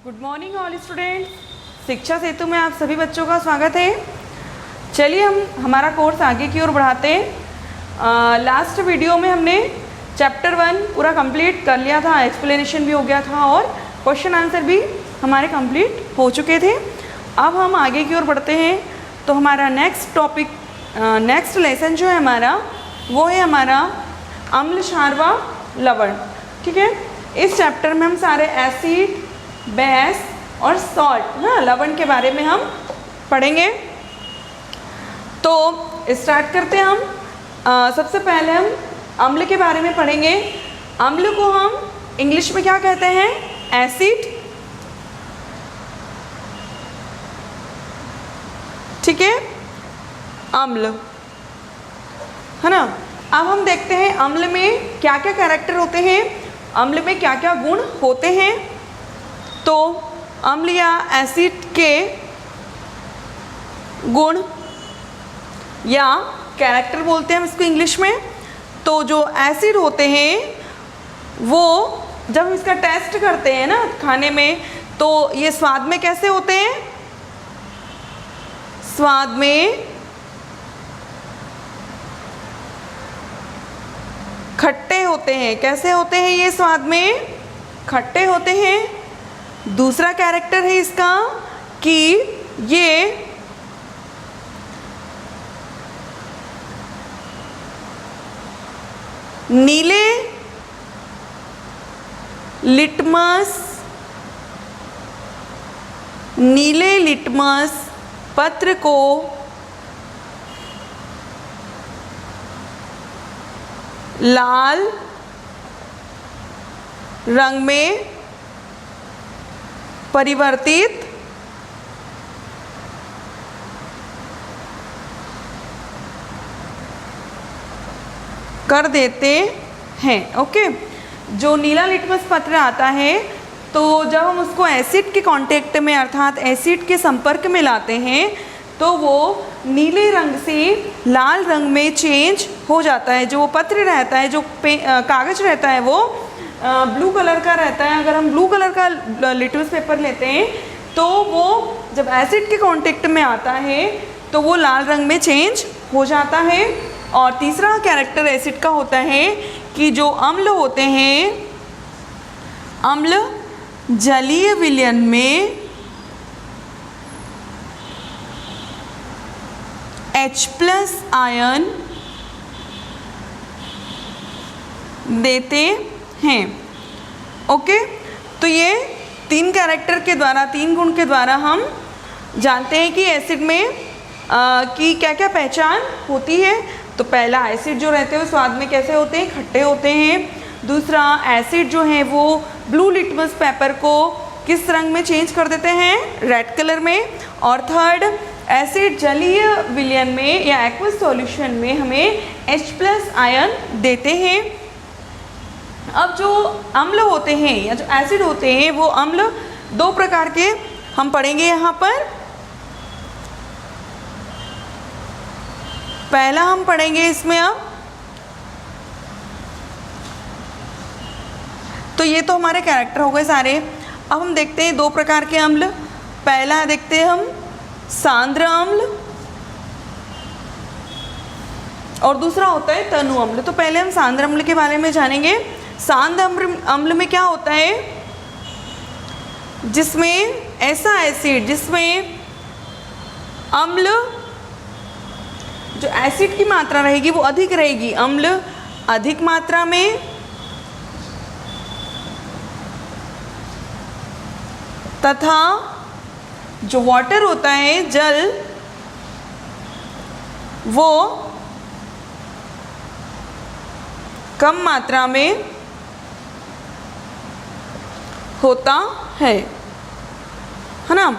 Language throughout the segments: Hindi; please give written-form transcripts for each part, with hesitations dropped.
Good morning all students. शिक्षा सेतु में आप सभी बच्चों का स्वागत है। चलिए हम हमारा कोर्स आगे की ओर बढ़ाते हैं। लास्ट वीडियो में हमने चैप्टर 1 पूरा कंप्लीट कर लिया था, एक्सप्लेनेशन भी हो गया था और क्वेश्चन आंसर भी हमारे कंप्लीट हो चुके थे। अब हम आगे की ओर बढ़ते हैं तो हमारा नेक्स्ट टॉपिक, नेक्स्ट लेसन जो है हमारा वो है हमारा अम्ल, क्षार व लवण। ठीक है, इस चैप्टर में हम सारे एसिड, बेस और सॉल्ट, हाँ, लवण के बारे में हम पढ़ेंगे। तो स्टार्ट करते हैं हम। सबसे पहले हम अम्ल के बारे में पढ़ेंगे। अम्ल को हम इंग्लिश में क्या कहते हैं? एसिड। ठीक है, अम्ल, है ना। अब हम देखते हैं अम्ल में क्या क्या कैरेक्टर होते हैं, अम्ल में क्या क्या गुण होते हैं। तो अम्ल या एसिड के गुण या कैरेक्टर बोलते हैं हम इसको इंग्लिश में। तो जो एसिड होते हैं वो जब हम इसका टेस्ट करते हैं ना खाने में, तो ये स्वाद में कैसे होते हैं? स्वाद में खट्टे होते हैं। कैसे होते हैं ये? स्वाद में खट्टे होते हैं। दूसरा कैरेक्टर है इसका कि ये नीले लिटमस पत्र को लाल रंग में परिवर्तित कर देते हैं। ओके, जो नीला लिटमस पत्र आता है तो जब हम उसको एसिड के कांटेक्ट में अर्थात एसिड के संपर्क में लाते हैं तो वो नीले रंग से लाल रंग में चेंज हो जाता है। जो वो पत्र रहता है, जो कागज रहता है, वो ब्लू कलर का रहता है। अगर हम ब्लू कलर का लिटमस पेपर लेते हैं तो वो जब एसिड के कांटेक्ट में आता है तो वो लाल रंग में चेंज हो जाता है। और तीसरा कैरेक्टर एसिड का होता है कि जो अम्ल होते हैं, अम्ल जलीय विलयन में H+ आयन देते हैं। ओके, तो ये तीन कैरेक्टर के द्वारा, तीन गुण के द्वारा हम जानते हैं कि एसिड में की क्या क्या पहचान होती है। तो पहला, एसिड जो रहते हैं वो स्वाद में कैसे होते हैं? खट्टे होते हैं। दूसरा, एसिड जो है वो ब्लू लिटमस पेपर को किस रंग में चेंज कर देते हैं? रेड कलर में। और थर्ड, एसिड जलीय विलयन में या एक्वस सॉल्यूशन में हमें H+ आयन देते हैं। अब जो अम्ल होते हैं या जो एसिड होते हैं वो अम्ल दो प्रकार के हम पढ़ेंगे यहाँ पर। पहला हम पढ़ेंगे इसमें, अब तो ये तो हमारे कैरेक्टर हो गए सारे। अब हम देखते हैं दो प्रकार के अम्ल। पहला देखते हैं हम सांद्र अम्ल और दूसरा होता है तनु अम्ल। तो पहले हम सांद्र अम्ल के बारे में जानेंगे। सांद्र अम्ल में क्या होता है? जिसमें ऐसा एसिड जिसमें अम्ल, जो एसिड की मात्रा रहेगी वो अधिक रहेगी, अम्ल अधिक मात्रा में तथा जो वाटर होता है, जल, वो कम मात्रा में होता है ना।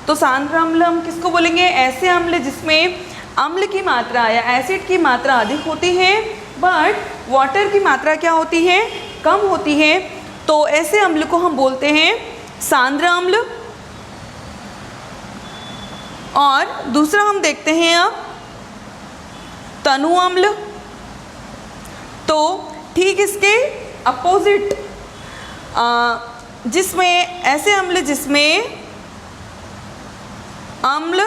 तो सांद्र अम्ल हम किसको बोलेंगे? ऐसे अम्ल जिसमें अम्ल की मात्रा या एसिड की मात्रा अधिक होती है बट वाटर की मात्रा क्या होती है? कम होती है। तो ऐसे अम्ल को हम बोलते हैं सांद्र अम्ल। और दूसरा हम देखते हैं अब तनु अम्ल। तो ठीक इसके अपोजिट जिसमें ऐसे अम्ल जिसमें अम्ल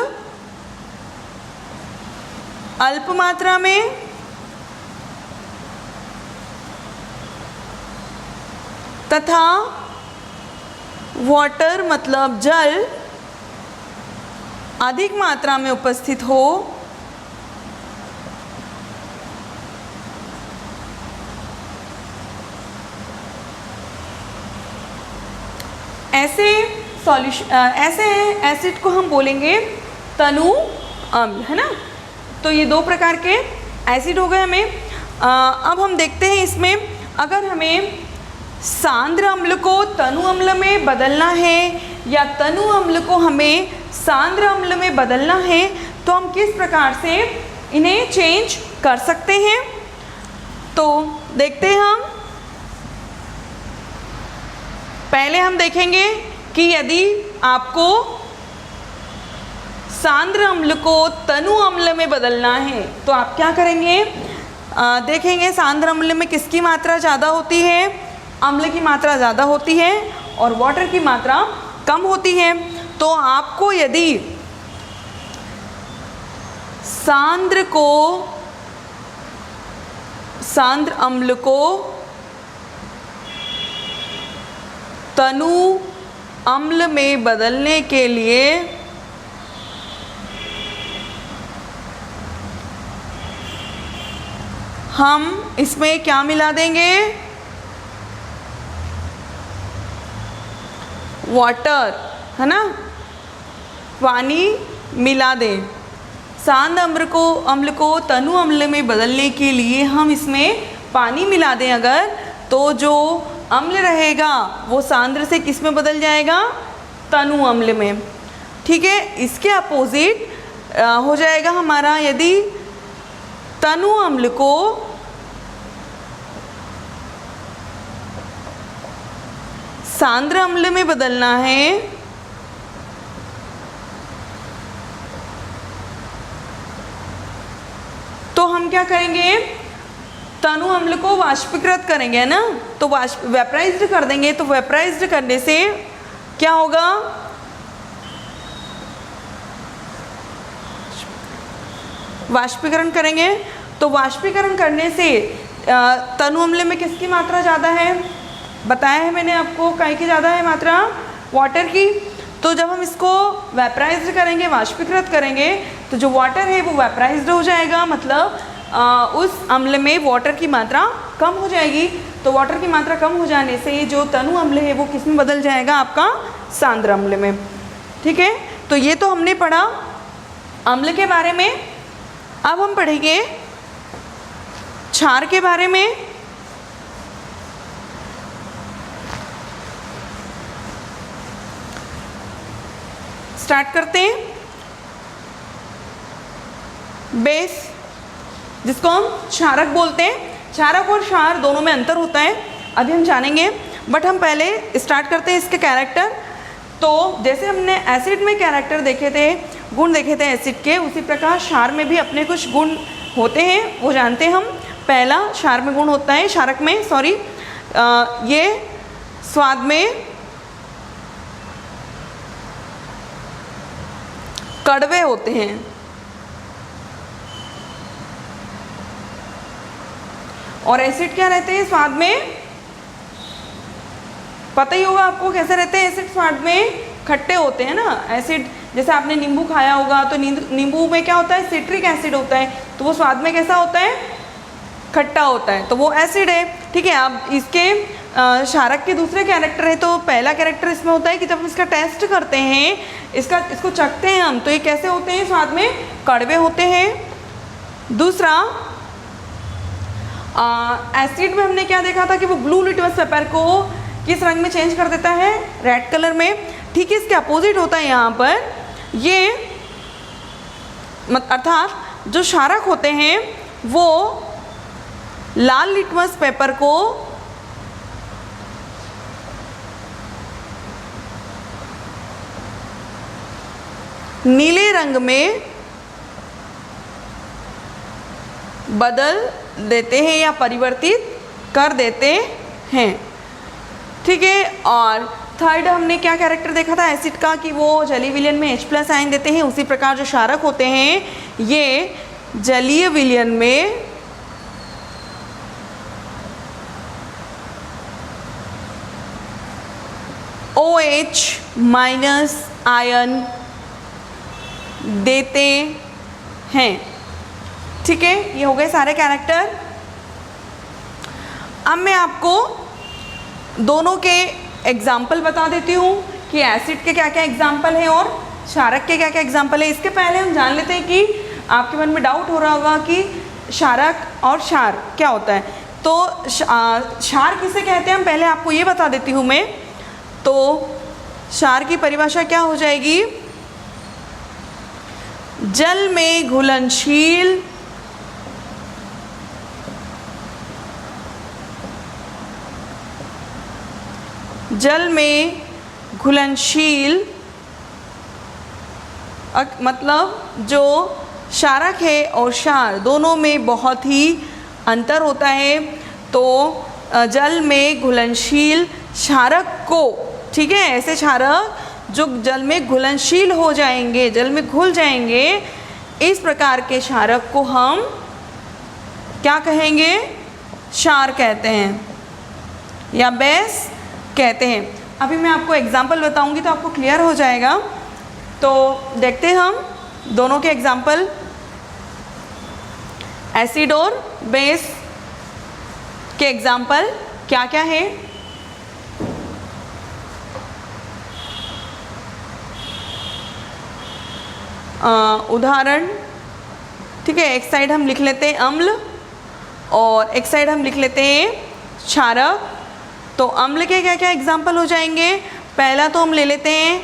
अल्प मात्रा में तथा वाटर मतलब जल अधिक मात्रा में उपस्थित हो, ऐसे सॉल्यूशन ऐसे एसिड को हम बोलेंगे तनु अम्ल, है ना। तो ये दो प्रकार के एसिड हो गए हमें। अब हम देखते हैं इसमें अगर हमें सांद्र अम्ल को तनु अम्ल में बदलना है या तनु अम्ल को हमें सांद्र अम्ल में बदलना है तो हम किस प्रकार से इन्हें चेंज कर सकते हैं। तो देखते हैं हम पहले हम देखेंगे कि यदि आपको सांद्र अम्ल को तनु अम्ल में बदलना है तो आप क्या करेंगे। देखेंगे सांद्र अम्ल में किसकी मात्रा ज़्यादा होती है, अम्ल की मात्रा ज़्यादा होती है और वाटर की मात्रा कम होती है। तो आपको यदि सांद्र अम्ल को तनु अम्ल में बदलने के लिए हम इसमें क्या मिला देंगे, वाटर, है ना, पानी मिला दें। सांद्र अम्ल को तनु अम्ल में बदलने के लिए हम इसमें पानी मिला दें अगर, तो जो अम्ल रहेगा वो सांद्र से किस में बदल जाएगा, तनु अम्ल में। ठीक है, इसके अपोजिट हो जाएगा हमारा यदि तनु अम्ल को सांद्र अम्ल में बदलना है तो हम क्या करेंगे, तनु अम्ल को वाष्पीकृत करेंगे, है ना। तो वेपराइज्ड कर देंगे। तो वेपराइज्ड करने से क्या होगा, वाष्पीकरण करेंगे। तो वाष्पीकरण करने से तनु अम्ल में किसकी मात्रा ज़्यादा है, बताया है मैंने आपको, काहे की ज़्यादा है मात्रा, वाटर की। तो जब हम इसको वेपराइज्ड करेंगे, वाष्पीकृत करेंगे, तो जो वाटर है वो वेपराइज्ड हो जाएगा, मतलब उस अम्ल में वाटर की मात्रा कम हो जाएगी। तो वाटर की मात्रा कम हो जाने से जो तनु अम्ल है वो किस में बदल जाएगा, आपका सांद्र अम्ल में। ठीक है, तो ये तो हमने पढ़ा अम्ल के बारे में। अब हम पढ़ेंगे क्षार के बारे में। स्टार्ट करते हैं। बेस, जिसको हम क्षारक बोलते हैं। क्षारक और क्षार दोनों में अंतर होता है, अभी हम जानेंगे, बट हम पहले स्टार्ट करते हैं इसके कैरेक्टर। तो जैसे हमने एसिड में कैरेक्टर देखे थे, गुण देखे थे एसिड के, उसी प्रकार क्षार में भी अपने कुछ गुण होते हैं, वो जानते हैं हम। पहला क्षार में गुण होता है, क्षारक में सॉरी, ये स्वाद में कड़वे होते हैं और एसिड क्या रहते हैं, स्वाद में, पता ही होगा आपको कैसे रहते हैं एसिड, स्वाद में खट्टे होते हैं ना। एसिड जैसे आपने नींबू खाया होगा तो नींबू में क्या होता है, सिट्रिक एसिड होता है, तो वो स्वाद में कैसा होता है, खट्टा होता है, तो वो एसिड है। ठीक है, अब इसके क्षारक के दूसरे कैरेक्टर है। तो पहला कैरेक्टर इसमें होता है कि जब हम इसका टेस्ट करते हैं, इसको चखते हैं हम, तो ये कैसे होते हैं, स्वाद में कड़वे होते हैं। दूसरा, एसिड में हमने क्या देखा था कि वो ब्लू लिटमस पेपर को किस रंग में चेंज कर देता है, रेड कलर में। ठीक है, इसके अपोजिट होता है यहाँ पर ये, अर्थात जो क्षारक होते हैं वो लाल लिटमस पेपर को नीले रंग में बदल देते हैं या परिवर्तित कर देते हैं। ठीक है, और थर्ड हमने क्या कैरेक्टर देखा था एसिड का कि वो जलीय विलयन में H+ आयन देते हैं। उसी प्रकार जो क्षारक होते हैं ये जलीय विलयन में OH- आयन देते हैं। ठीक है, ये हो गए सारे कैरेक्टर। अब मैं आपको दोनों के एग्जाम्पल बता देती हूँ कि एसिड के क्या क्या एग्जाम्पल हैं और क्षारक के क्या क्या एग्जाम्पल है। इसके पहले हम जान लेते हैं कि आपके मन में डाउट हो रहा होगा कि क्षारक और क्षार क्या होता है। तो क्षार किसे कहते हैं हम पहले आपको ये बता देती हूँ मैं। तो क्षार की परिभाषा क्या हो जाएगी, जल में घुलनशील मतलब जो क्षारक है और क्षार दोनों में बहुत ही अंतर होता है। तो जल में घुलनशील क्षारक को, ठीक है, ऐसे क्षारक जो जल में घुलनशील हो जाएंगे, जल में घुल जाएंगे, इस प्रकार के क्षारक को हम क्या कहेंगे, क्षार कहते हैं या बेस कहते हैं। अभी मैं आपको एग्जाम्पल बताऊंगी तो आपको क्लियर हो जाएगा। तो देखते हैं हम दोनों के एग्जाम्पल, एसिड और बेस के एग्जाम्पल क्या क्या है। उदाहरण, ठीक है, एक साइड हम लिख लेते हैं अम्ल और एक साइड हम लिख लेते हैं क्षारक। तो अम्ल के क्या क्या एग्जाम्पल हो जाएंगे, पहला तो हम ले लेते हैं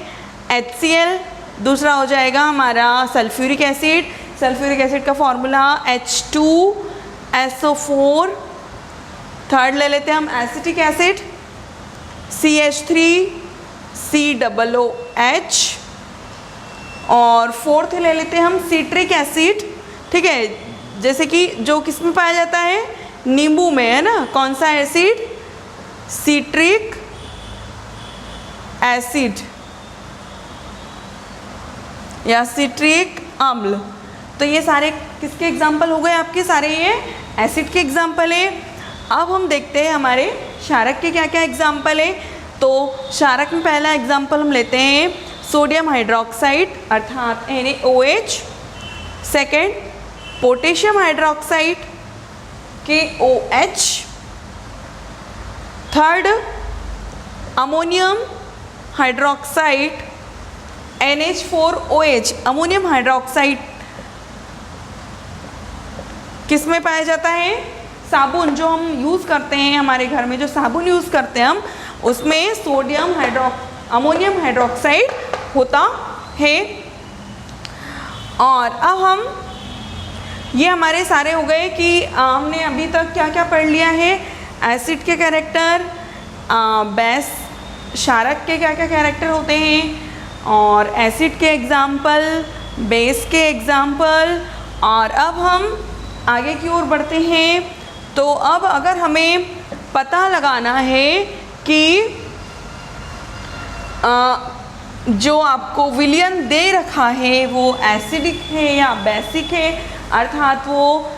HCl, दूसरा हो जाएगा हमारा सल्फ्यूरिक एसिड। सल्फ्यूरिक एसिड का फॉर्मूला H2SO4। थर्ड ले लेते हैं हम एसिटिक एसिड CH3COOH। और फोर्थ ले लेते हैं हम सिट्रिक एसिड, ठीक है, जैसे कि जो किस में पाया जाता है, नींबू में, है ना। कौन सा एसिड, सिट्रिक एसिड या सिट्रिक अम्ल। तो ये सारे किसके एग्जाम्पल हो गए आपके, सारे ये एसिड के एग्जाम्पल है। अब हम देखते हैं हमारे क्षारक के क्या क्या एग्जाम्पल है। तो क्षारक में पहला एग्जाम्पल हम लेते हैं सोडियम हाइड्रोक्साइड अर्थात NaOH। Second potassium hydroxide KOH। Third ammonium hydroxide NH4OH। Ammonium hydroxide किस में पाया जाता है, साबुन जो हम यूज़ करते हैं, हमारे घर में जो साबुन यूज़ करते हैं हम, उसमें अमोनियम हाइड्रोक्साइड होता है। और अब हम, ये हमारे सारे हो गए कि हमने अभी तक क्या क्या पढ़ लिया है, एसिड के कैरेक्टर, बेस क्षारक के क्या क्या कैरेक्टर होते हैं, और एसिड के एग्जाम्पल, बेस के एग्जाम्पल। और अब हम आगे की ओर बढ़ते हैं। तो अब अगर हमें पता लगाना है कि जो आपको विलयन दे रखा है वो एसिडिक है या बेसिक है, अर्थात वो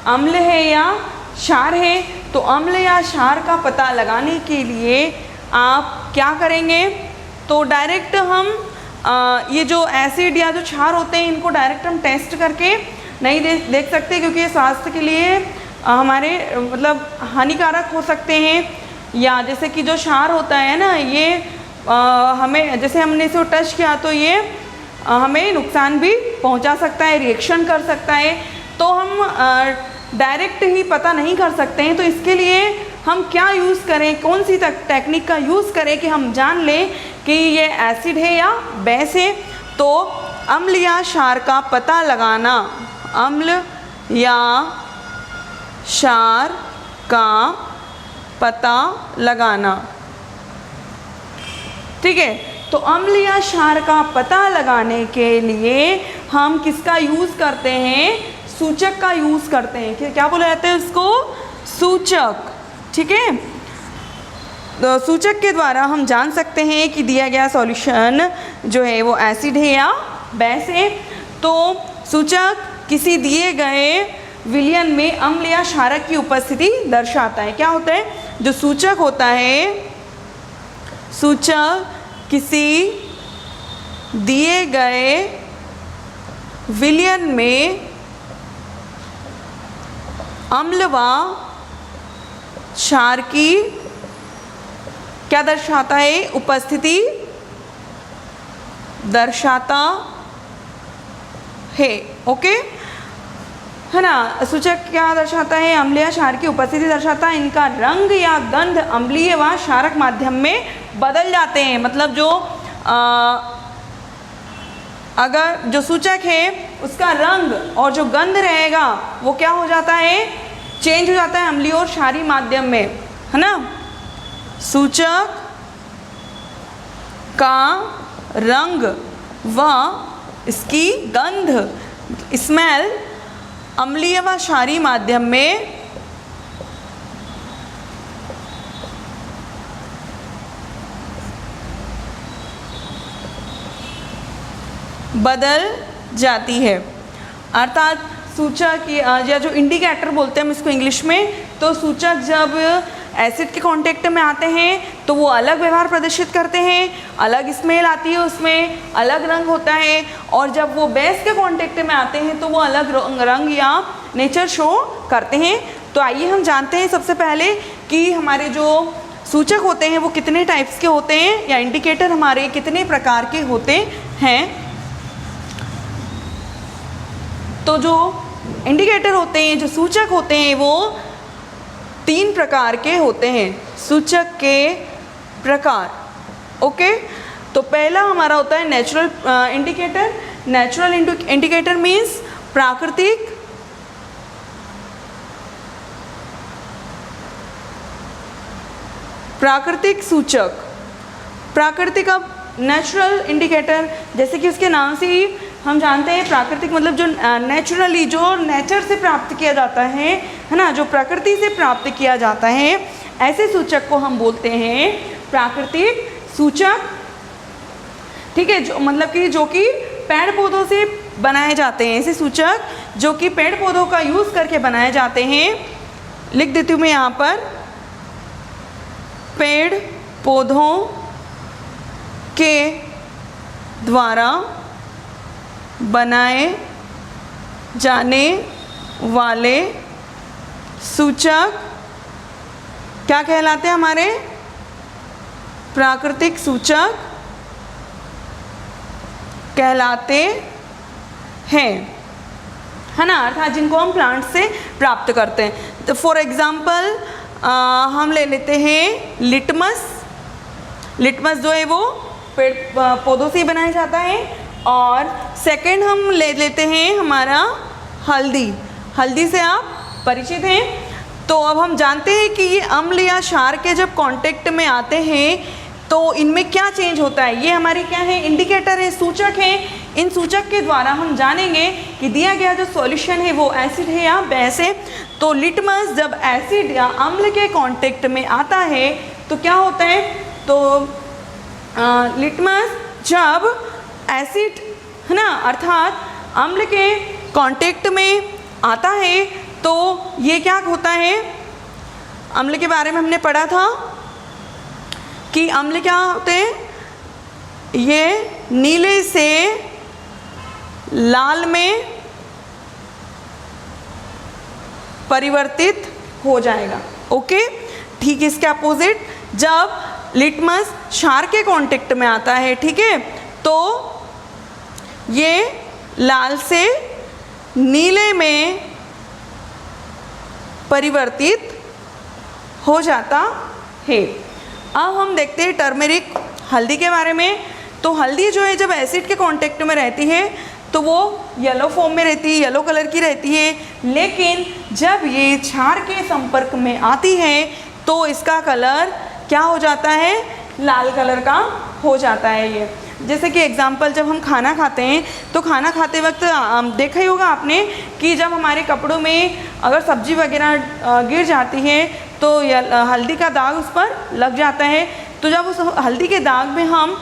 अम्ल है या क्षार है, तो अम्ल या क्षार का पता लगाने के लिए आप क्या करेंगे, तो डायरेक्ट हम ये जो एसिड या जो क्षार होते हैं इनको डायरेक्ट हम टेस्ट करके नहीं देख सकते, क्योंकि ये स्वास्थ्य के लिए हमारे मतलब हानिकारक हो सकते हैं। या जैसे कि जो क्षार होता है ना, ये हमें, जैसे हमने इसे टच किया तो ये हमें नुकसान भी पहुंचा सकता है, रिएक्शन कर सकता है। तो हम डायरेक्ट ही पता नहीं कर सकते हैं। तो इसके लिए हम क्या यूज़ करें, कौन सी टेक्निक का यूज़ करें कि हम जान लें कि ये एसिड है या बेस है। तो अम्ल या क्षार का पता लगाना, अम्ल या क्षार का पता लगाना, ठीक है। तो अम्ल या क्षार का पता लगाने के लिए हम किसका यूज़ करते हैं, सूचक का यूज़ करते हैं। क्या बोला जाता है उसको, सूचक, ठीक है। सूचक के द्वारा हम जान सकते हैं कि दिया गया सॉल्यूशन जो है वो एसिड है या बेस है। तो सूचक किसी दिए गए विलयन में अम्ल या क्षारक की उपस्थिति दर्शाता है। क्या होता है? जो सूचक होता है, सूचक किसी दिए गए विलयन में अम्ल व क्षार की क्या दर्शाता है? उपस्थिति दर्शाता है। ओके, है ना। सूचक क्या दर्शाता है? अम्ल या क्षार की उपस्थिति दर्शाता है। इनका रंग या गंध अम्लीय व क्षारक माध्यम में बदल जाते हैं। मतलब जो अगर जो सूचक है उसका रंग और जो गंध रहेगा वो क्या हो जाता है? चेंज हो जाता है अम्लीय और क्षारीय माध्यम में, है ना। सूचक का रंग व इसकी गंध, स्मेल, अम्लीय व क्षारीय माध्यम में बदल जाती है। अर्थात सूचक या जो इंडिकेटर बोलते हैं हम इसको इंग्लिश में, तो सूचक जब एसिड के कांटेक्ट में आते हैं तो वो अलग व्यवहार प्रदर्शित करते हैं, अलग स्मेल आती है, उसमें अलग रंग होता है। और जब वो बेस के कांटेक्ट में आते हैं तो वो अलग रंग या नेचर शो करते हैं। तो आइए हम जानते हैं सबसे पहले कि हमारे जो सूचक होते हैं वो कितने टाइप्स के होते हैं, या इंडिकेटर हमारे कितने प्रकार के होते हैं। तो जो इंडिकेटर होते हैं, जो सूचक होते हैं, वो 3 प्रकार के होते हैं। सूचक के प्रकार, ओके। तो पहला हमारा होता है natural indicator. Natural indicator means प्राकृतिक सूचक। प्राकृतिक, अब नेचुरल इंडिकेटर जैसे कि उसके नाम से ही हम जानते हैं, प्राकृतिक मतलब जो नेचुरली, जो नेचर से प्राप्त किया जाता है ना, जो प्रकृति से प्राप्त किया जाता है, ऐसे सूचक को हम बोलते हैं प्राकृतिक सूचक। ठीक है, जो मतलब कि जो कि पेड़ पौधों से बनाए जाते हैं, ऐसे सूचक जो कि पेड़ पौधों का यूज़ करके बनाए जाते हैं। लिख देती हूँ मैं यहाँ पर, पेड़ पौधों के द्वारा बनाए जाने वाले सूचक क्या कहलाते हैं? हमारे प्राकृतिक सूचक कहलाते हैं, है ना। अर्थात जिनको हम प्लांट से प्राप्त करते हैं। तो फॉर एग्जाम्पल हम ले लेते हैं लिटमस। लिटमस जो है वो पेड़ पौधों से ही बनाया जाता है। और सेकंड हम ले लेते हैं हमारा हल्दी। हल्दी से आप परिचित हैं। तो अब हम जानते हैं कि ये अम्ल या क्षार के जब कांटेक्ट में आते हैं तो इनमें क्या चेंज होता है। ये हमारी क्या है? इंडिकेटर है, सूचक है। इन सूचक के द्वारा हम जानेंगे कि दिया गया जो सॉल्यूशन है वो एसिड है या बेस है। तो लिटमस जब एसिड या अम्ल के कांटेक्ट में आता है तो क्या होता है? तो लिटमस जब एसिड, है ना, अर्थात अम्ल के कांटेक्ट में आता है तो ये क्या होता है? अम्ल के बारे में हमने पढ़ा था कि अम्ल क्या होते हैं? ये नीले से लाल में परिवर्तित हो जाएगा। ओके, ठीक है। इसके अपोजिट जब लिटमस क्षार के कांटेक्ट में आता है, ठीक है, तो ये लाल से नीले में परिवर्तित हो जाता है। अब हम देखते हैं टर्मेरिक, हल्दी के बारे में। तो हल्दी जो है जब एसिड के कांटेक्ट में रहती है तो वो येलो फॉर्म में रहती है, येलो कलर की रहती है। लेकिन जब ये क्षार के संपर्क में आती है तो इसका कलर क्या हो जाता है? लाल कलर का हो जाता है। ये जैसे कि एग्जाम्पल, जब हम खाना खाते हैं तो खाना खाते वक्त देखा ही होगा आपने कि जब हमारे कपड़ों में अगर सब्जी वगैरह गिर जाती है तो हल्दी का दाग उस पर लग जाता है। तो जब उस हल्दी के दाग में हम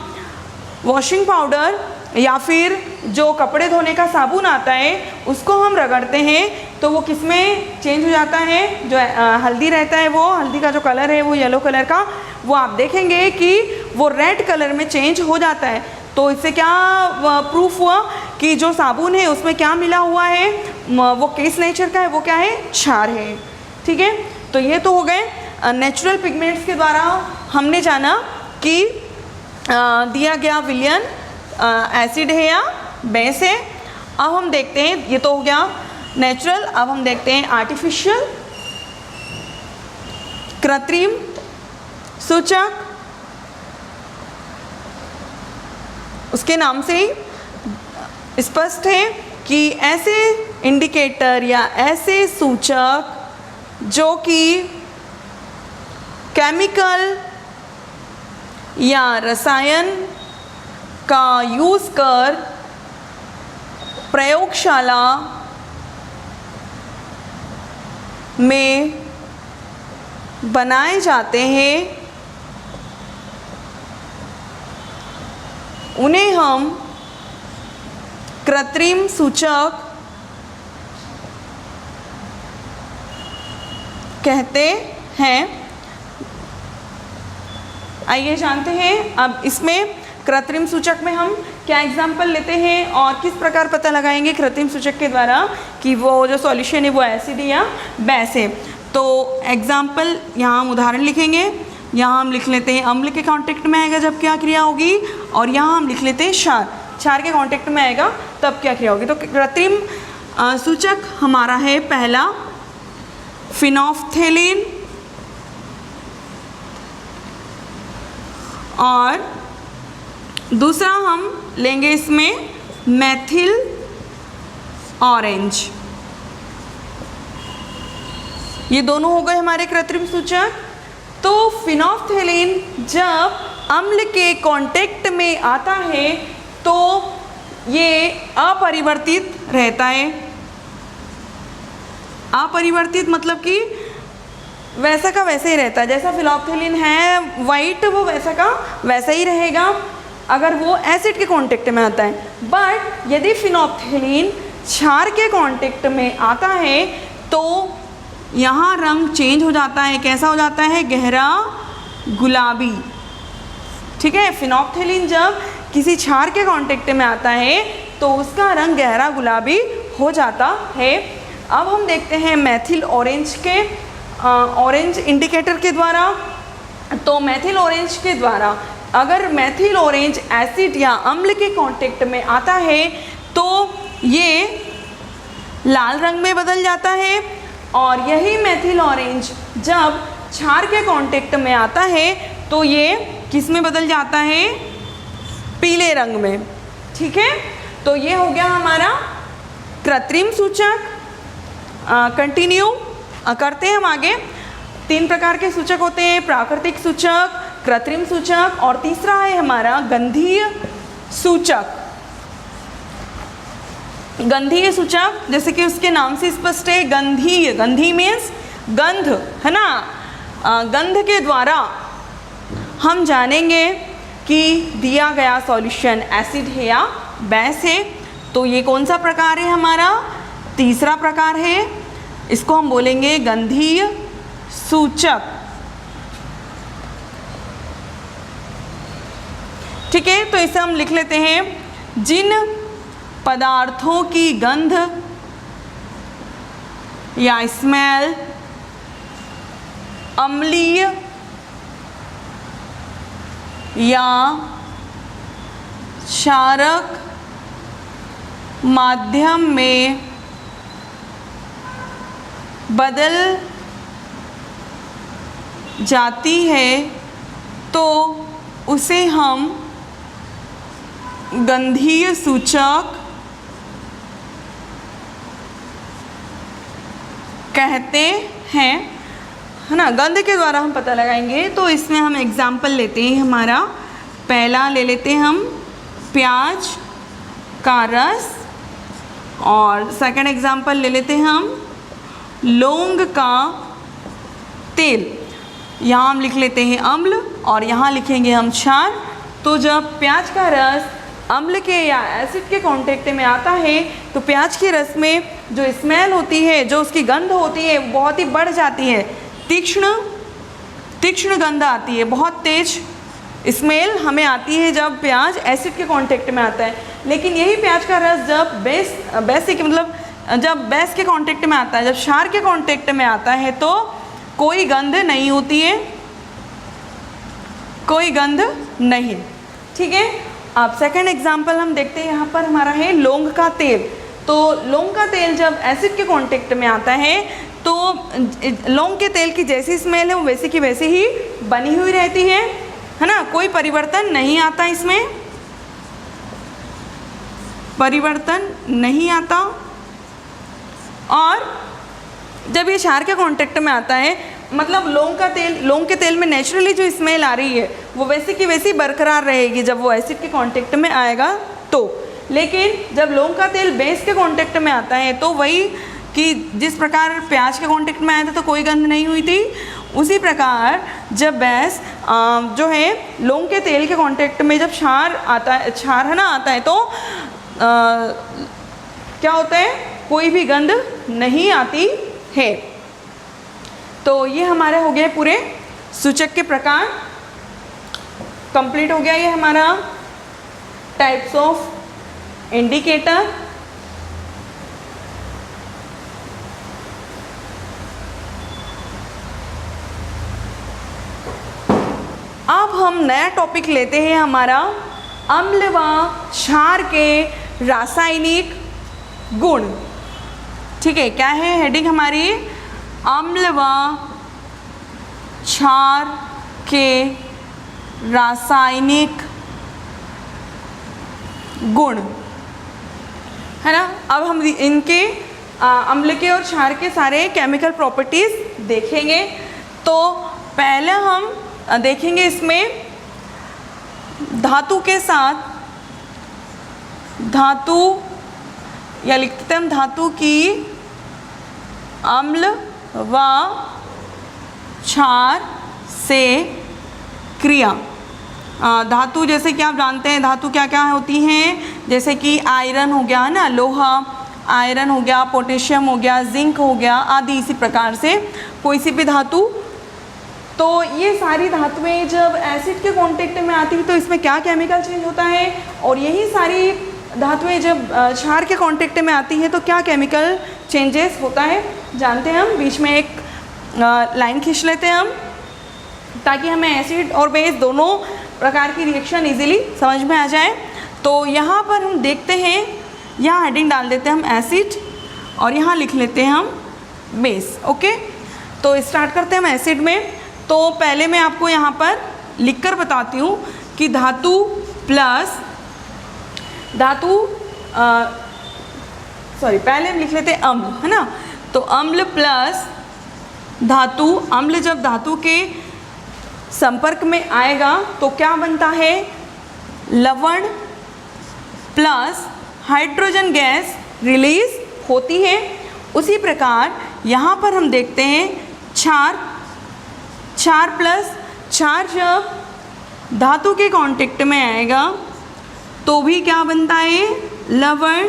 वॉशिंग पाउडर या फिर जो कपड़े धोने का साबुन आता है उसको हम रगड़ते हैं तो वो किस में चेंज हो जाता है, जो हल्दी रहता है, वो हल्दी का जो कलर है वो येलो कलर का, वो आप देखेंगे कि वो रेड कलर में चेंज हो जाता है। तो इससे क्या प्रूफ हुआ कि जो साबुन है उसमें क्या मिला हुआ है, वो किस नेचर का है, वो क्या है, क्षार है। ठीक है, तो ये तो हो गए नेचुरल पिगमेंट्स के द्वारा हमने जाना कि दिया गया विलयन एसिड है या बेस है। अब हम देखते हैं, ये तो हो गया नेचुरल, अब हम देखते हैं आर्टिफिशियल, कृत्रिम सूचक। उसके नाम से ही स्पष्ट है कि ऐसे इंडिकेटर या ऐसे सूचक जो कि केमिकल या रसायन का यूज़ कर प्रयोगशाला में बनाए जाते हैं उन्हें हम कृत्रिम सूचक कहते हैं। आइए जानते हैं अब इसमें कृत्रिम सूचक में हम क्या एग्जाम्पल लेते हैं और किस प्रकार पता लगाएंगे कृत्रिम सूचक के द्वारा कि वो जो सॉल्यूशन है वो एसिड या बेस है। तो एग्जाम्पल यहाँ हम उदाहरण लिखेंगे। यहाँ हम लिख लेते हैं अम्ल के कांटेक्ट में आएगा जब क्या क्रिया होगी, और यहाँ हम लिख लेते हैं क्षार, क्षार के कांटेक्ट में आएगा तब क्या क्रिया होगी। तो कृत्रिम सूचक हमारा है पहला फिनोल्फ्थेलीन, और दूसरा हम लेंगे इसमें मेथिल ऑरेंज। ये दोनों हो गए हमारे कृत्रिम सूचक। तो फिनोल्फ्थेलीन जब अम्ल के कांटेक्ट में आता है तो ये अपरिवर्तित रहता है। अपरिवर्तित मतलब कि वैसा का वैसे ही रहता है, जैसा फिनोल्फ्थेलीन है वाइट वो वैसा का वैसा ही रहेगा अगर वो एसिड के कांटेक्ट में आता है। बट यदि फिनोल्फ्थेलीन क्षार के कांटेक्ट में आता है तो यहाँ रंग चेंज हो जाता है। कैसा हो जाता है, गहरा गुलाबी। ठीक है, फिनोल्फ्थेलीन जब किसी क्षार के कांटेक्ट में आता है तो उसका रंग गहरा गुलाबी हो जाता है। अब हम देखते हैं मेथिल ऑरेंज के ऑरेंज इंडिकेटर के द्वारा। तो मेथिल ऑरेंज के द्वारा अगर मेथिल ऑरेंज एसिड या अम्ल के कांटेक्ट में आता है तो ये लाल रंग में बदल जाता है, और यही मेथिल ऑरेंज जब क्षार के कांटेक्ट में आता है तो ये किस में बदल जाता है, पीले रंग में। ठीक है, तो ये हो गया हमारा कृत्रिम सूचक। कंटिन्यू करते हैं हम आगे। 3 प्रकार के सूचक होते हैं, प्राकृतिक सूचक, कृत्रिम सूचक, और तीसरा है हमारा गंधीय सूचक। गंधीय सूचक जैसे कि उसके नाम से स्पष्ट है, गंधीय, गंधी मीन्स गंध, है ना। गंध के द्वारा हम जानेंगे कि दिया गया सॉल्यूशन एसिड है या बेस है। तो ये कौन सा प्रकार है हमारा, तीसरा प्रकार है, इसको हम बोलेंगे गंधीय सूचक। ठीक है, तो इसे हम लिख लेते हैं, जिन पदार्थों की गंध या स्मेल अम्लीय या क्षारक माध्यम में बदल जाती है तो उसे हम गंधीय सूचक कहते हैं, है ना। गंध के द्वारा हम पता लगाएंगे। तो इसमें हम एग्जाम्पल लेते हैं, हमारा पहला ले लेते हैं हम प्याज का रस, और सेकंड एग्जाम्पल ले लेते हैं हम लौंग का तेल, यहाँ हम लिख लेते हैं अम्ल और यहाँ लिखेंगे हम क्षार। तो जब प्याज का रस अम्ल के या एसिड के कांटेक्ट में आता है तो प्याज के रस में जो स्मेल होती है, जो उसकी गंध होती है, वो बहुत ही बढ़ जाती है। तीक्ष्ण गंध आती है, बहुत तेज स्मेल हमें आती है जब प्याज एसिड के कांटेक्ट में आता है। लेकिन यही प्याज का रस जब बेसिक मतलब जब बेस के कांटेक्ट में आता है, जब क्षार के कांटेक्ट में आता है तो कोई गंध नहीं होती है, कोई गंध नहीं। ठीक है, अब सेकंड एग्जांपल हम देखते हैं। यहाँ पर हमारा है लौंग का तेल। तो लौंग का तेल जब एसिड के कांटेक्ट में आता है तो लौंग के तेल की जैसी स्मेल है वो वैसी की वैसी ही बनी हुई रहती है ना, कोई परिवर्तन नहीं आता, इसमें परिवर्तन नहीं आता। और जब ये क्षार के कांटेक्ट में आता है, मतलब लौंग के तेल में नेचुरली जो स्मेल आ रही है वो वैसी की वैसी बरकरार रहेगी जब वो एसिड के कांटेक्ट में आएगा तो। लेकिन जब लौंग का तेल बेस के कांटेक्ट में आता है तो वही कि जिस प्रकार प्याज के कांटेक्ट में आया था तो कोई गंध नहीं हुई थी, उसी प्रकार जब बेस जो है लौंग के तेल के कांटेक्ट में जब क्षार आता है ना आता है तो क्या होता है, कोई भी गंध नहीं आती है। तो ये हमारे हो गए पूरे सूचक के प्रकार, कंप्लीट हो गया ये हमारा टाइप्स ऑफ इंडिकेटर। अब हम नया टॉपिक लेते हैं हमारा अम्ल व क्षार के रासायनिक गुण। ठीक है, क्या है हेडिंग हमारी, अम्ल व क्षार के रासायनिक गुण, है ना। अब हम इनके अम्ल के और क्षार के सारे केमिकल प्रॉपर्टीज देखेंगे। तो पहले हम देखेंगे इसमें धातु के साथ, धातु या लिखते हैं धातु की अम्ल व क्षार से क्रिया। धातु जैसे कि आप जानते हैं धातु क्या क्या होती हैं, जैसे कि आयरन हो गया, है ना, लोहा आयरन हो गया, पोटेशियम हो गया, जिंक हो गया आदि। इसी प्रकार से कोई सी भी धातु, तो ये सारी धातुएं जब एसिड के कांटेक्ट में आती है तो इसमें क्या केमिकल चेंज होता है, और यही सारी धातुएं जब क्षार के कांटेक्ट में आती है तो क्या केमिकल चेंजेस होता है, जानते हैं हम। बीच में एक लाइन खींच लेते हैं हम, ताकि हमें एसिड और बेस दोनों प्रकार की रिएक्शन इजीली समझ में आ जाए। तो यहाँ पर हम देखते हैं, यहाँ हेडिंग डाल देते हैं हम एसिड और यहाँ लिख लेते हैं हम बेस। ओके, तो स्टार्ट करते हैं हम एसिड में। तो पहले मैं आपको यहाँ पर लिखकर बताती हूँ कि धातु प्लस पहले हम लिख लेते हैं अम्ल, है ना। तो अम्ल प्लस धातु, अम्ल जब धातु के संपर्क में आएगा तो क्या बनता है, लवण प्लस हाइड्रोजन गैस रिलीज होती है। उसी प्रकार यहाँ पर हम देखते हैं क्षार, क्षार प्लस क्षार जब धातु के कांटेक्ट में आएगा तो भी क्या बनता है, लवण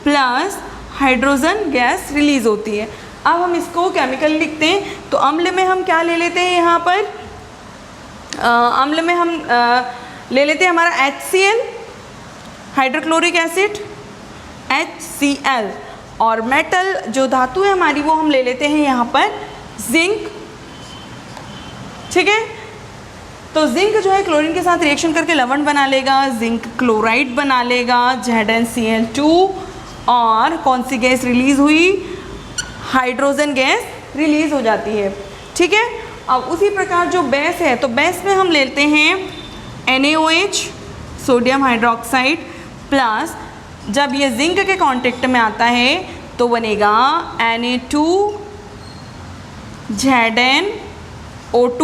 प्लस हाइड्रोजन गैस रिलीज होती है। अब हम इसको केमिकल लिखते हैं। तो अम्ल में हम क्या ले लेते हैं, यहाँ पर अम्ल में हम ले लेते हैं हमारा HCl, हाइड्रोक्लोरिक एसिड, HCl, और मेटल जो धातु है हमारी वो हम ले लेते हैं यहाँ पर जिंक। ठीक है, तो जिंक जो है क्लोरीन के साथ रिएक्शन करके लवण बना लेगा, जिंक क्लोराइड बना लेगा, ZnCl2, और कौन सी गैस रिलीज हुई, हाइड्रोजन गैस रिलीज हो जाती है। ठीक है, अब उसी प्रकार जो बेस है तो बेस में हम लेते हैं NaOH, सोडियम हाइड्रोक्साइड, प्लस जब ये जिंक के कांटेक्ट में आता है तो बनेगा Na2 ZnO2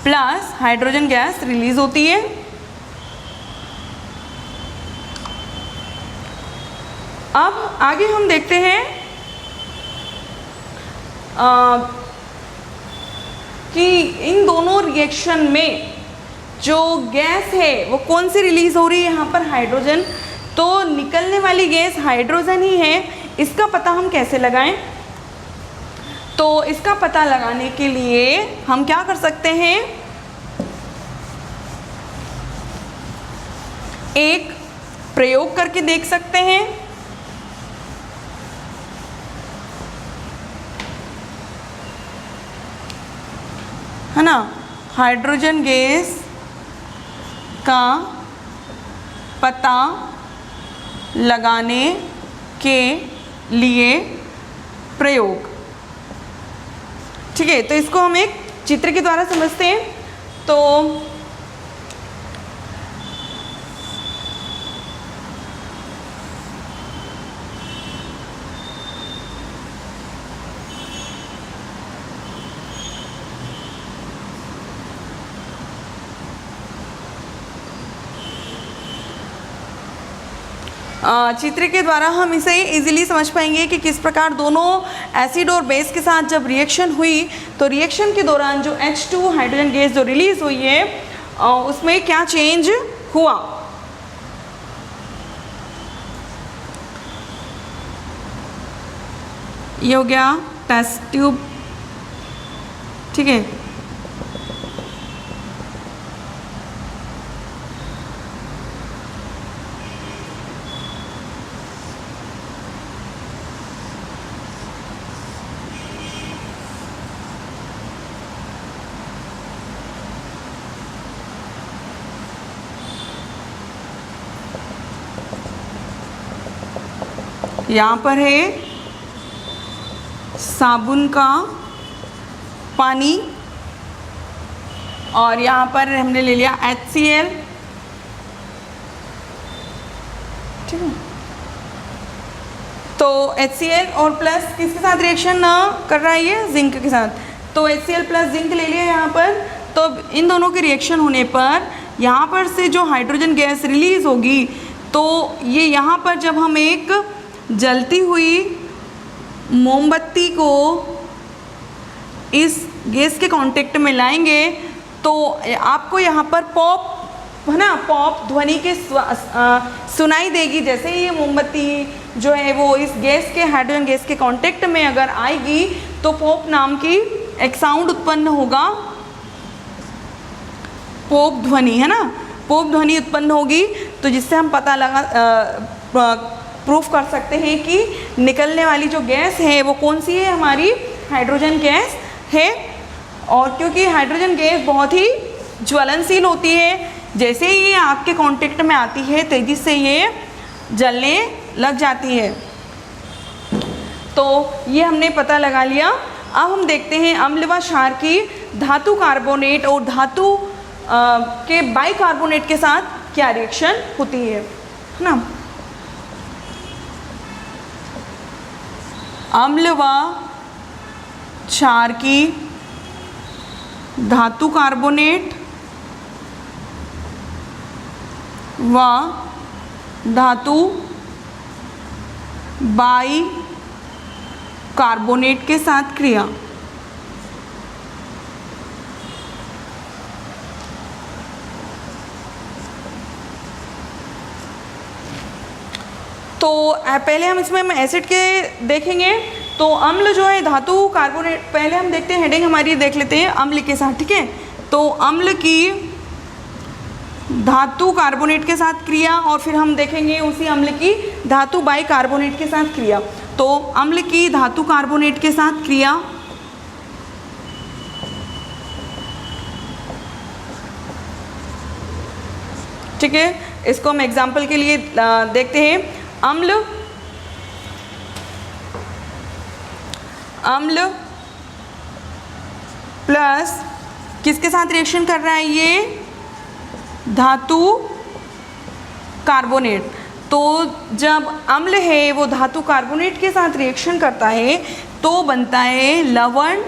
plus hydrogen gas release होती है। अब आगे हम देखते हैं कि इन दोनों रिएक्शन में जो गैस है वो कौन सी रिलीज हो रही है, यहाँ पर हाइड्रोजन, तो निकलने वाली गैस हाइड्रोजन ही है। इसका पता हम कैसे लगाएं? तो इसका पता लगाने के लिए हम क्या कर सकते हैं, एक प्रयोग करके देख सकते हैं। है ना, हाइड्रोजन गैस का पता लगाने के लिए प्रयोग। ठीक है, तो इसको हम एक चित्र के द्वारा समझते हैं। तो चित्र के द्वारा हम इसे इजीली समझ पाएंगे कि किस प्रकार दोनों एसिड और बेस के साथ जब रिएक्शन हुई तो रिएक्शन के दौरान जो H2 हाइड्रोजन गैस जो रिलीज हुई है उसमें क्या चेंज हुआ। ये हो गया टेस्ट ट्यूब। ठीक है, यहाँ पर है साबुन का पानी और यहाँ पर हमने ले लिया HCl। ठीक है, तो HCl और प्लस किसके साथ रिएक्शन कर रहा है, ये जिंक के साथ। तो HCl प्लस जिंक ले लिया यहाँ पर। तो इन दोनों के रिएक्शन होने पर यहाँ पर से जो हाइड्रोजन गैस रिलीज होगी तो ये यहाँ पर जब हम एक जलती हुई मोमबत्ती को इस गैस के कांटेक्ट में लाएंगे तो आपको यहाँ पर पॉप, है ना, पॉप ध्वनि के सुनाई देगी। जैसे ही ये मोमबत्ती जो है वो इस गैस के, हाइड्रोजन गैस के कांटेक्ट में अगर आएगी तो पॉप नाम की एक साउंड उत्पन्न होगा, पॉप ध्वनि, है ना, पॉप ध्वनि उत्पन्न होगी। तो जिससे हम पता लगा प्रूफ कर सकते हैं कि निकलने वाली जो गैस है वो कौन सी है, हमारी हाइड्रोजन गैस है। और क्योंकि हाइड्रोजन गैस बहुत ही ज्वलनशील होती है, जैसे ही ये आग के कांटेक्ट में आती है तेजी से ये जलने लग जाती है। तो ये हमने पता लगा लिया। अब हम देखते हैं अम्ल व क्षार की धातु कार्बोनेट और धातु के बाइकार्बोनेट के साथ क्या रिएक्शन होती है ना। अम्ल व क्षार की धातु कार्बोनेट व धातु बाई कार्बोनेट के साथ क्रिया। तो पहले हम इसमें एसिड के देखेंगे। तो अम्ल जो है धातु कार्बोनेट, पहले हम देखते हैं हेडिंग हमारी देख लेते हैं अम्ल के साथ। ठीक है, तो अम्ल की धातु कार्बोनेट के साथ क्रिया और फिर हम देखेंगे उसी अम्ल की धातु बाई कार्बोनेट के साथ क्रिया। तो अम्ल की धातु कार्बोनेट के साथ क्रिया, ठीक है, इसको हम एग्जाम्पल के लिए देखते हैं। अम्ल प्लस किसके साथ रिएक्शन कर रहा है, ये धातु कार्बोनेट। तो जब अम्ल है वो धातु कार्बोनेट के साथ रिएक्शन करता है तो बनता है लवण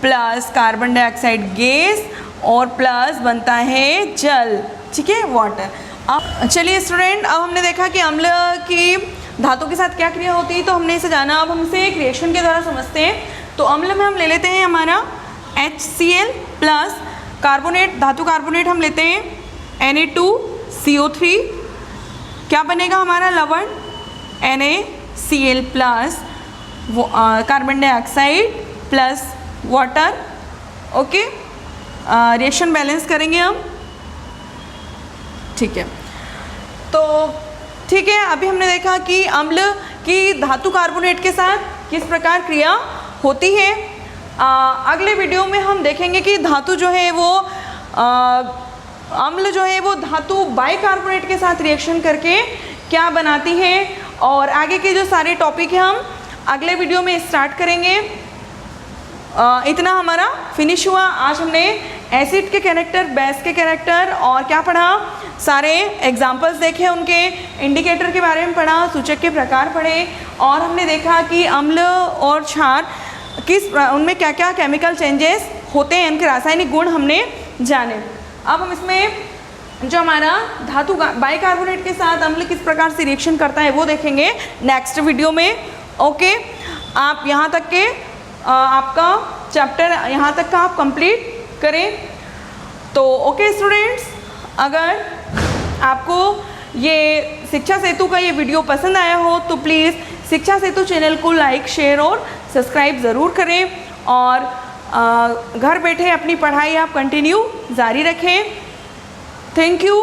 प्लस कार्बन डाइऑक्साइड गैस और प्लस बनता है जल। ठीक है, वाटर। अब चलिए स्टूडेंट, अब हमने देखा कि अम्ल की धातु के साथ क्या क्रिया होती है, तो हमने इसे जाना। अब हम इसे एक रिएक्शन के द्वारा समझते हैं। तो अम्ल में हम ले लेते हैं हमारा HCl प्लस कार्बोनेट, धातु कार्बोनेट हम लेते हैं Na2CO3, क्या बनेगा हमारा लवण NaCl plus carbon dioxide plus water. Okay, reaction balance करेंगे हम, ठीक है। तो ठीक है, अभी हमने देखा कि अम्ल की धातु कार्बोनेट के साथ किस प्रकार क्रिया होती है। अगले वीडियो में हम देखेंगे कि धातु जो है वो अम्ल जो है वो धातु बाइकार्बोनेट के साथ रिएक्शन करके क्या बनाती है, और आगे के जो सारे टॉपिक हैं हम अगले वीडियो में स्टार्ट करेंगे। इतना हमारा फिनिश हुआ। आज हमने एसिड के कैरेक्टर, बेस के कैरेक्टर और क्या पढ़ा, सारे एग्जाम्पल्स देखे, उनके इंडिकेटर के बारे में पढ़ा, सूचक के प्रकार पढ़े, और हमने देखा कि अम्ल और क्षार उनमें क्या क्या केमिकल चेंजेस होते हैं, उनके रासायनिक गुण हमने जाने। अब हम इसमें जो हमारा धातु बाइकार्बोनेट के साथ अम्ल किस प्रकार से रिएक्शन करता है वो देखेंगे नेक्स्ट वीडियो में। ओके, आप यहाँ तक के आपका चैप्टर यहाँ तक का आप कंप्लीट करें। तो ओके स्टूडेंट्स, अगर आपको ये शिक्षा सेतु का ये वीडियो पसंद आया हो तो प्लीज़ शिक्षा सेतु चैनल को लाइक, शेयर और सब्सक्राइब ज़रूर करें, और घर बैठे अपनी पढ़ाई आप कंटिन्यू जारी रखें। Thank you.